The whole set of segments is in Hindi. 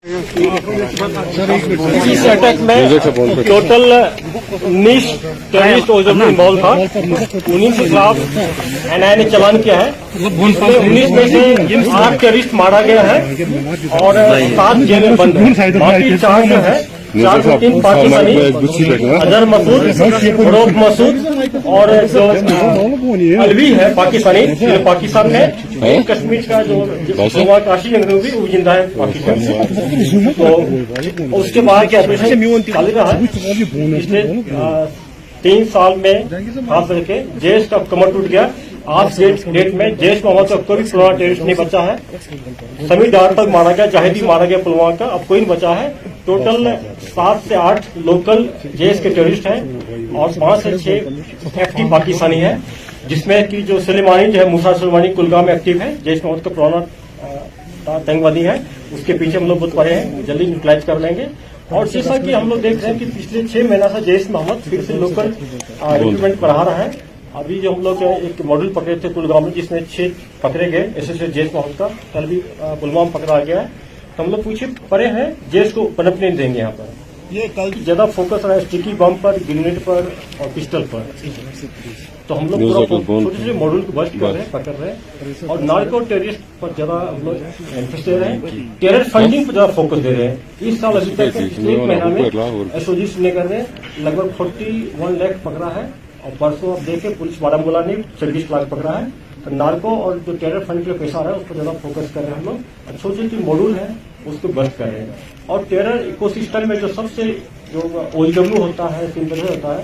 इस अटैक में टोटल 19 टेररिस्ट ओजोबी इन्वॉल्व था। 19 के खिलाफ एनआईए ने चालान किया है। 19 में से 8 टेररिस्ट मारा गया है और 7 जेल में बंद है। बाकी 4 जो है 4 को 3 पाकिस्तानी, अजहर मसूद, फरोख मसूद और जो अलवी है पाकिस्तानी, पाकिस्तान में, कश्मीर का जो काशी भी वो जिंदा है पाकिस्तान में। तो उसके बाद क्या ऑपरेशन चल रहा है। पिछले 3 साल में खास करके जैश का कमर टूट गया। आज डेट में जैश मोहम्मद का कोई भी पुलवामा टेररिस्ट नहीं बचा है। समीर डार तक मारा गया, जाहिदी मारा गया पुलवामा का, अब कोई नहीं बचा है। टोटल 7 से 8 लोकल जैश के टेररिस्ट हैं और 5 से 6 एक्टिव पाकिस्तानी है, जिसमें कि जो सुलेमानी जो है, मूसा सुलेमानी कुलगाम में एक्टिव है, जैश मोहम्मद का पुराना आतंकवादी है। उसके पीछे हम लोग बुत पड़े हैं, जल्दी न्यूट्रलाइज कर लेंगे। और जैसा कि हम लोग देख रहे हैं कि पिछले 6 महीना से जैश मोहम्मद फिर से लोकल रिक्रूटमेंट बढ़ा रहा है। अभी जो हम लोग एक मॉड्यूल पकड़े थे कुलगाम में, जिसमें 6 पकड़े गए एसएसए जैश मोहम्मद का, कल भी पुलवामा पकड़ा गया है। तो हम लोग पीछे पड़े हैं, जैश को पनपने नहीं देंगे। यहाँ पर ये कल ज्यादा फोकस रहा है स्टिकी बम पर, ग्रेनेड पर और पिस्टल पर। तो हम लोग पूरा छोटे छोटे मॉड्यूल को बस्ट कर रहे हैं, पकड़ रहे हैं और नार्को टेररिस्ट पर ज्यादा हम लोग एम्फेसिस दे रहे हैं। टेरर फंडिंग पर ज्यादा फोकस दे रहे हैं। इस साल अभी तक 1 महीना में एसओजी ने कर रहे लगभग 41 लाख पकड़ा है। और परसों आप देखें पुलिस बारामूला ने 26 लाख पकड़ा है। तो नार्को और जो टेरर फंड के लिए पैसा आ रहा है उस पर ज्यादा फोकस कर रहे हैं हम लोग। छोटे छोटे मॉड्यूल है उसको बस्ट कर रहे हैं। और टेरर इकोसिस्टम में जो सबसे जो ओईडब्ल्यू होता है, सिंपल होता है,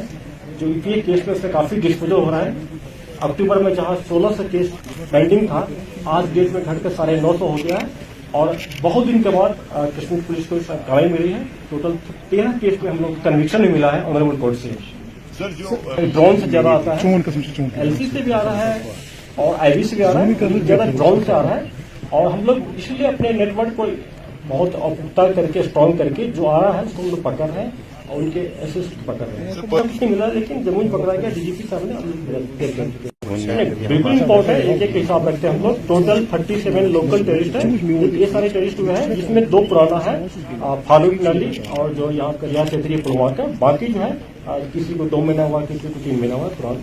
जो ईपीए केस में उससे काफी डिस्पोजल हो रहा है। अक्टूबर में जहां 16 से केस पेंडिंग था, आज डेट में घटकर 950 हो गया है। और बहुत दिन के बाद कश्मीर पुलिस को कार्रवाई मिली है। टोटल 13 केस में हम लोग कन्विक्शन भी मिला है ऑनरेबल कोर्ट से। ड्रोन से ज्यादा आता है, एलसी से भी आ रहा है और आईवी से भी आ रहा है, ज्यादा ड्रोन से आ रहा है। और हम लोग इसलिए अपने नेटवर्क को बहुत पुख्ता करके, स्ट्रॉन्ग करके जो आ रहा है उसको हम लोग पकड़ रहे हैं और उनके एसेस पकड़ रहे हैं। कुछ नहीं मिला, लेकिन जमुई पकड़ा गया, डीजीपी साहब ने बिल्कुल इम्पोर्टेंट एक हिसाब रखते हैं हम लोग। टोटल 37 लोकल टेररिस्ट है। ये सारे टेररिस्ट हुए हैं, जिसमें 2 पुराना है, फारूक नली और जो यहाँ का रियाज क्षेत्रीय पुलवामा का। बाकी जो है किसी को 2 महीना हुआ, किसी को 3 महीना हुआ पुराना।